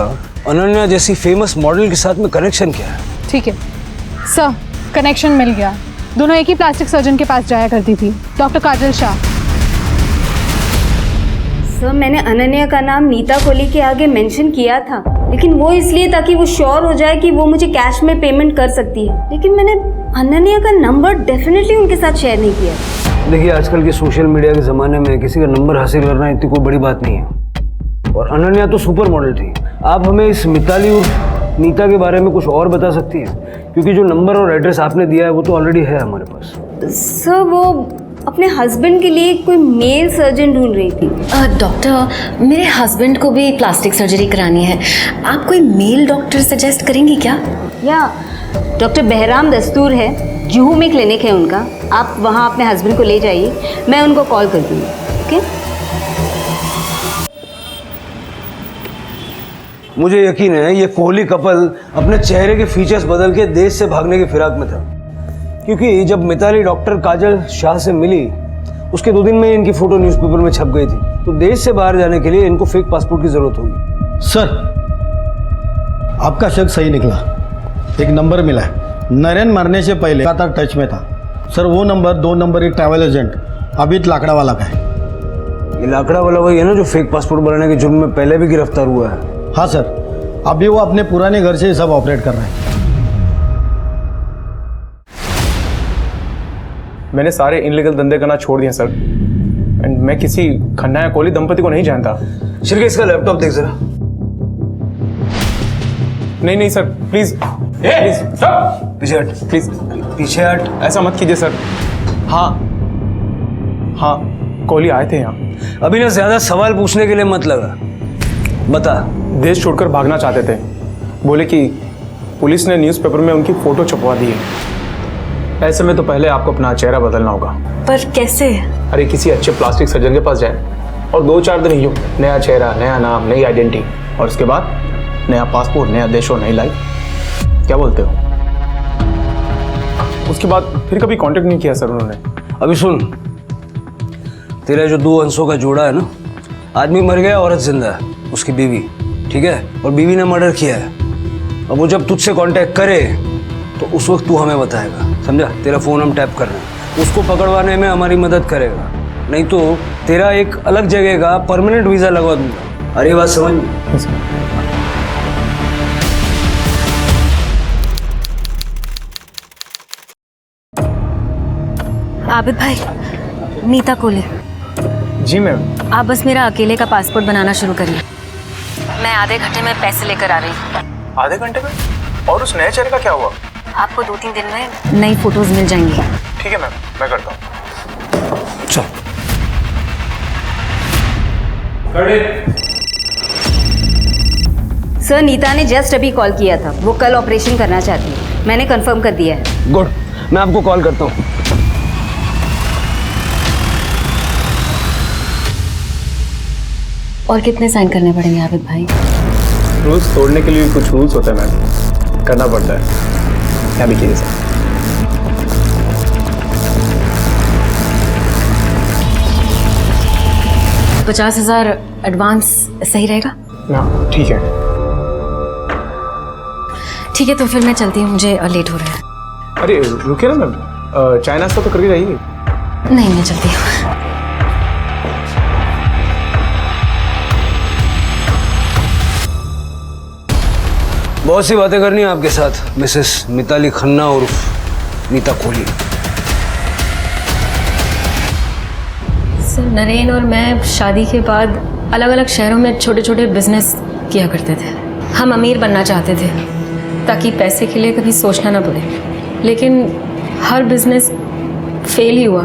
अनन्या जैसी फेमस मॉडल के साथ में कनेक्शन क्या है? ठीक है सर, कनेक्शन मिल गया। दोनों एक ही प्लास्टिक सर्जन के पास जाया करती थी, डॉक्टर काजल शाह। सर मैंने अनन्या का नाम नीता कोहली के आगे मेंशन किया था, लेकिन वो इसलिए ताकि वो श्योर हो जाए कि वो मुझे कैश में पेमेंट कर सकती है, लेकिन मैंने अनन्या का नंबर डेफिनेटली उनके साथ शेयर नहीं किया। देखिए आजकल के सोशल मीडिया के ज़माने में किसी का नंबर हासिल करना इतनी कोई बड़ी बात नहीं है, और अनन्या तो सुपर मॉडल थी। आप हमें इस मिताली और नीता के बारे में कुछ और बता सकती हैं, क्योंकि जो नंबर और एड्रेस आपने दिया है वो तो ऑलरेडी है हमारे पास। सर वो अपने हस्बैंड के लिए कोई मेल सर्जन ढूंढ रही थी। डॉक्टर, मेरे हस्बैंड को भी प्लास्टिक सर्जरी करानी है, आप कोई मेल डॉक्टर सजेस्ट करेंगी क्या? या डॉक्टर बहराम दस्तूर है, जुहू में क्लिनिक है उनका, आप वहाँ अपने हस्बैंड को ले जाइए, मैं उनको कॉल कर दूँगी। ओके? मुझे यकीन है ये कोहली कपल अपने चेहरे के फीचर्स बदल के देश से भागने की फिराक में था, क्योंकि जब मिताली डॉक्टर काजल शाह से मिली उसके 2 दिन में इनकी फोटो न्यूज़पेपर में छप गई थी, तो देश से बाहर जाने के लिए इनको फेक पासपोर्ट की जरूरत होगी। सर, आपका शक सही निकला। एक नंबर मिला है, नरेन मरने से पहले लगातार टच में था। सर वो नंबर 2 नंबर एक ट्रैवल एजेंट अभित लाकड़ा वाला का है। ये लाकड़ा वाला वही है ना जो फेक पासपोर्ट बनाने के जुर्म में पहले भी गिरफ्तार हुआ है? हाँ सर, अभी वो अपने पुराने घर से ही सब ऑपरेट कर रहे हैं। मैंने सारे इनलीगल धंधे करना छोड़ दिए सर, एंड मैं किसी खन्ना या कोहली दंपति को नहीं जानता। शिरके इसका लैपटॉप देख जरा। नहीं सर, प्लीज प्लीज पीछे हट, प्लीज पीछे हट। ऐसा मत कीजिए सर। हाँ हाँ, कोहली आए थे यहाँ। अभी ना ज्यादा सवाल पूछने के लिए मत लगा, बता। देश छोड़कर भागना चाहते थे, बोले कि पुलिस ने न्यूज़पेपर में उनकी फोटो छपवा दी है। ऐसे में तो पहले आपको अपना चेहरा बदलना होगा। पर कैसे? अरे किसी अच्छे प्लास्टिक सर्जन के पास जाए और 2-4 दिन ही हो, नया चेहरा, नया नाम, नई आइडेंटिटी, और उसके बाद नया पासपोर्ट, नया देश और नई लाइफ। क्या बोलते हो? उसके बाद फिर कभी कांटेक्ट नहीं किया सर उन्होंने। अभी सुन, तेरा जो 2 अंशों का जोड़ा है ना, आदमी मर गया, औरत जिंदा है, उसकी बीवी, ठीक है, और बीवी ने मर्डर किया है। अब वो जब तुझसे कांटेक्ट करे तो उस वक्त तू हमें बताएगा, समझा? तेरा फोन हम टैप कर रहे हैं, उसको पकड़वाने में हमारी मदद करेगा, नहीं तो तेरा एक अलग जगह का परमानेंट वीजा लगवा दूंगा। अरे बात समझ में? आबिद भाई, नीता कोले। जी मैम। आप बस मेरा अकेले का पासपोर्ट बनाना शुरू करिए, मैं आधे घंटे में पैसे लेकर आ रही हूँ। आधे घंटे में? और उस नए चेहरे का क्या हुआ? आपको 2-3 दिन में नई फोटोज मिल जाएंगी। ठीक है मैम, मैं करता हूँ। चल। सर, नीता ने जस्ट अभी कॉल किया था, वो कल ऑपरेशन करना चाहती है, मैंने कंफर्म कर दिया है। गुड, मैं आपको कॉल करता हूँ। और कितने साइन करने पड़ेंगे आबिद भाई? रूल्स तोड़ने के लिए कुछ रूल्स होते हैं मैम, करना पड़ता है। क्या लिखिए सर? $50,000 एडवांस सही रहेगा? हाँ ठीक है। ठीक है, तो फिर मैं चलती हूँ, मुझे लेट हो रहा है। अरे रुकिए ना मैम, चाय नाश्ता तो करके जाइए। नहीं, मैं चलती हूँ। बहुत सी बातें करनी है आपके साथ, मिसेस मिताली खन्ना और नीता कोहली। सर, नरेन और मैं शादी के बाद अलग अलग शहरों में छोटे छोटे बिजनेस किया करते थे। हम अमीर बनना चाहते थे ताकि पैसे के लिए कभी सोचना ना पड़े, लेकिन हर बिजनेस फेल ही हुआ।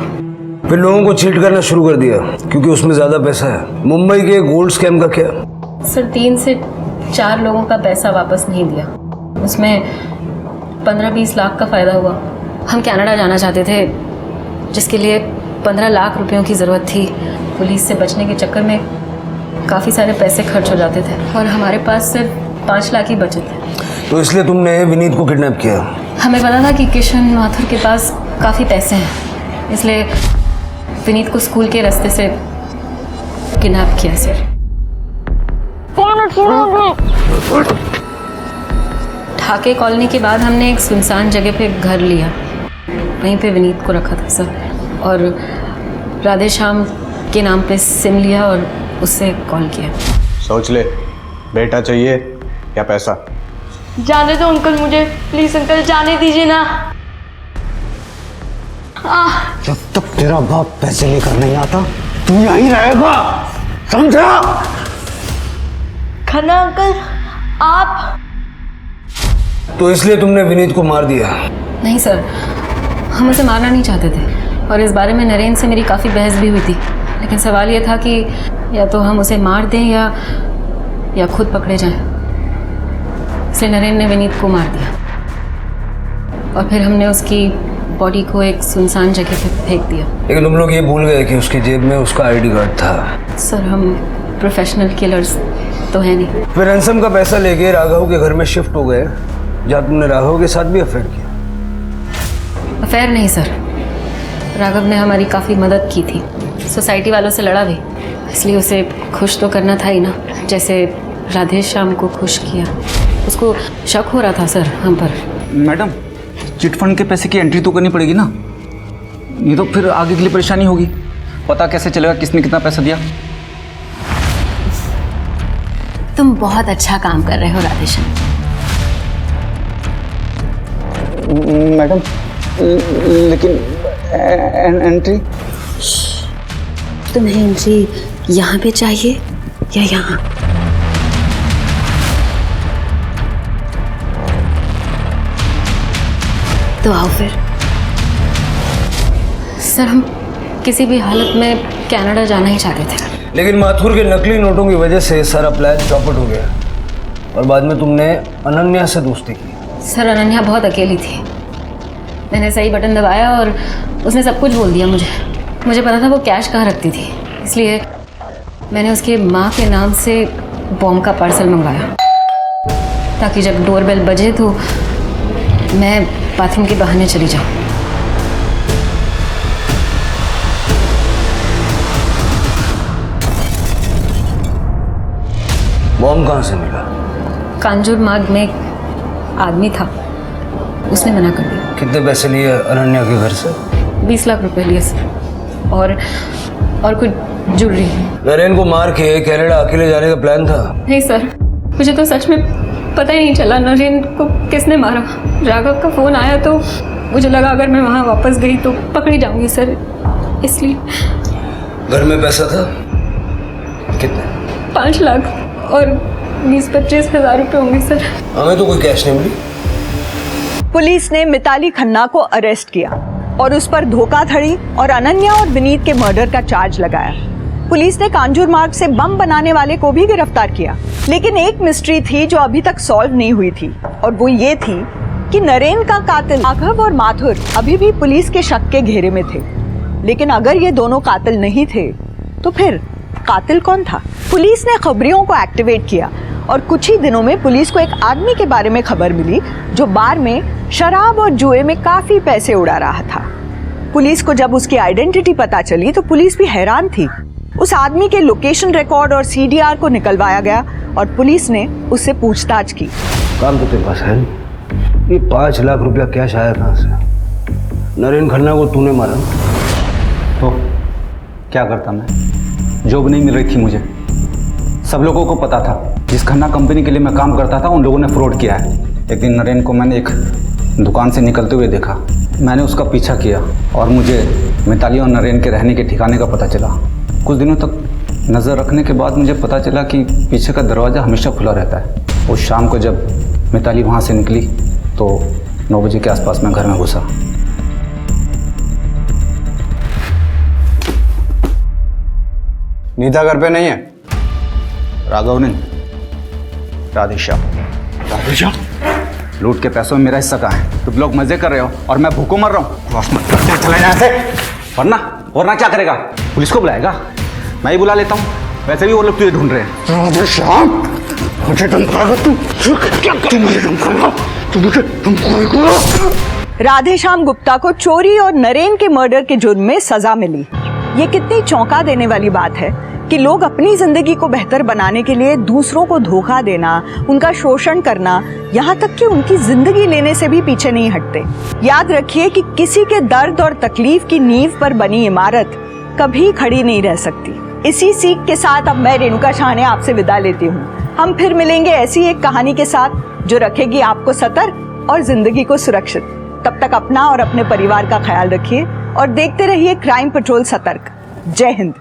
फिर लोगों को चीट करना शुरू कर दिया क्योंकि उसमें ज़्यादा पैसा है। मुंबई के गोल्ड स्कैम का क्या? सर, 3 से 4 लोगों का पैसा वापस नहीं दिया, उसमें 15-20 लाख का फ़ायदा हुआ। हम कनाडा जाना चाहते थे, जिसके लिए 15 लाख रुपयों की ज़रूरत थी। पुलिस से बचने के चक्कर में काफ़ी सारे पैसे खर्च हो जाते थे और हमारे पास सिर्फ 5 लाख ही बचे थे। तो इसलिए तुमने विनीत को किडनैप किया? हमें पता था कि किशन माथुर के पास काफ़ी पैसे हैं, इसलिए विनीत को स्कूल के रास्ते से किडनैप किया। सर, ढाके कॉलोनी के बाद हमने एक सुनसान जगह पे घर लिया, वहीं पे विनीत को रखा था सर, और राधे श्याम के नाम पे सिम लिया और उससे कॉल किया। सोच ले, बेटा चाहिए या पैसा? जाने दो अंकल, मुझे प्लीज अंकल, जाने दीजिए ना। जब तक तेरा बाप पैसे लेकर नहीं आता तू यहीं रहेगा, समझा? खन्ना अंकल, आप? तो इसलिए तुमने विनीत को मार दिया? नहीं सर, हम उसे मारना नहीं चाहते थे और इस बारे में नरेन से मेरी काफ़ी बहस भी हुई थी, लेकिन सवाल ये था कि या तो हम उसे मार दें या खुद पकड़े जाएं। इसलिए नरेन ने विनीत को मार दिया और फिर हमने उसकी बॉडी को एक सुनसान जगह पे फेंक दिया। लेकिन तुम लोग ये भूल गए कि उसकी जेब में उसका आईडी कार्ड था। सर, हम प्रोफेशनल किलर्स तो है नहीं। फिर रैंसम का पैसा लेके राघव के घर में शिफ्ट हो गए, जहाँ तुमने राघव के साथ भी अफेयर किया। अफेयर नहीं सर, राघव ने हमारी काफ़ी मदद की थी, सोसाइटी वालों से लड़ा भी, इसलिए उसे खुश तो करना था ही ना, जैसे राधे श्याम को खुश किया। उसको शक हो रहा था सर हम पर। मैडम, चिट फंड के पैसे की एंट्री तो करनी पड़ेगी ना, ये तो फिर आगे के लिए परेशानी होगी। पता कैसे चलेगा किसने कितना पैसा दिया? तुम बहुत अच्छा काम कर रहे हो राधेश्याम। मैडम, लेकिन एंट्री? तुम्हें एंट्री यहाँ पे चाहिए या यहाँ? तो आओ फिर। सर हम किसी भी हालत में कनाडा जाना ही चाहते थे। लेकिन माथुर के नकली नोटों की वजह से सारा प्लान चौपट हो गया और बाद में तुमने अनन्या से दोस्ती की। सर अनन्या बहुत अकेली थी। मैंने सही बटन दबाया और उसने सब कुछ बोल दिया मुझे। मुझे पता था वो कैश कहाँ रखती थी, इसलिए मैंने उसके माँ के नाम से बॉम्ब का पार्सल मंगवाया ताकि जब डोरबेल बजे तो मैं बाथरूम के बहाने चली जाऊँ। बॉम्ब कहाँ से मिला? कांजूर मार्ग में एक आदमी था, उसने मना कर दिया। कितने पैसे लिए अनन्या के घर से? 20 लाख रुपए लिए सर, और कुछ ज्वेलरी। नरेन को मार के कनाडा अकेले जाने का प्लान था? नहीं सर, मुझे तो सच में पता ही नहीं चला नरेन को किसने मारा। राघव का फ़ोन आया तो मुझे लगा अगर मैं वहाँ वापस गई तो पकड़ी जाऊंगी सर, इसलिए। घर में पैसा था कितने? 5 लाख और 20-25 हज़ार रुपये होंगे सर। हमें तो कोई कैश नहीं मिली। पुलिस ने मिताली खन्ना को अरेस्ट किया और उस पर धोखाधड़ी और अनन्या और विनीत के मर्डर का चार्ज लगाया। पुलिस ने कांजूर मार्ग से बम बनाने वाले को भी गिरफ्तार किया, लेकिन एक मिस्ट्री थी जो अभी तक सॉल्व नहीं हुई थी, और वो ये थी कि नरेन का कातिल राघव और माथुर अभी भी पुलिस के शक के घेरे में थे। लेकिन अगर ये दोनों कातिल नहीं थे तो फिर कातिल कौन था? पुलिस ने खबरियों को एक्टिवेट किया और कुछ ही दिनों में पुलिस को एक आदमी के बारे में खबर मिली जो बार में शराब और जुए में काफी पैसे उड़ा रहा था। पुलिस को जब उसकी आइडेंटिटी पता चली तो पुलिस भी हैरान थी। उस आदमी के लोकेशन रिकॉर्ड और सीडीआर को निकलवाया गया और पुलिस ने उससे पूछताछ की। काम तो तेरे पास है, ये 5 लाख रुपया कैश आया कहाँ से? नरेन खन्ना को तूने मारा तो क्या करता मैं? जॉब नहीं मिल रही थी मुझे, सब लोगों को पता था। जिस खन्ना कंपनी के लिए मैं काम करता था उन लोगों ने फ्रॉड किया है। एक दिन नरेन को मैंने एक दुकान से निकलते हुए देखा, मैंने उसका पीछा किया और मुझे मिताली और नरेन के रहने के ठिकाने का पता चला। कुछ दिनों तक नज़र रखने के बाद मुझे पता चला कि पीछे का दरवाज़ा हमेशा खुला रहता है। उस शाम को जब मिताली वहाँ से निकली तो 9 बजे के आसपास मैं घर में घुसा। नीता घर पे नहीं है? राघव नहीं, राधेश्याम। राधेश्याम? लूट के पैसों में मेरा हिस्सा कहाँ है? तुम लोग मजे कर रहे हो और मैं भूखों मर रहा हूँ। चले यहाँ से। वरना क्या करेगा? पुलिस को बुलाएगा? मैं ही बुला लेता हूँ, वैसे भी वो लोग तुझे ढूंढ रहे हैं। राधेश्याम, मुझे धमकाएगा तू? तू मुझे धमकाएगा? तू मुझे धमकाएगा? राधेश्याम गुप्ता को चोरी और नरेन के मर्डर के जुर्म में सजा मिली। ये कितनी चौंका देने वाली बात है कि लोग अपनी जिंदगी को बेहतर बनाने के लिए दूसरों को धोखा देना, उनका शोषण करना, यहाँ तक कि उनकी जिंदगी लेने से भी पीछे नहीं हटते। याद रखिए कि किसी के दर्द और तकलीफ की नींव पर बनी इमारत कभी खड़ी नहीं रह सकती। इसी सीख के साथ अब मैं रेणुका शाह आपसे विदा लेती हूँ। हम फिर मिलेंगे ऐसी एक कहानी के साथ जो रखेगी आपको सतर्क और जिंदगी को सुरक्षित। तब तक अपना और अपने परिवार का ख्याल रखिए और देखते रहिए क्राइम पेट्रोल सतर्क। जय हिंद।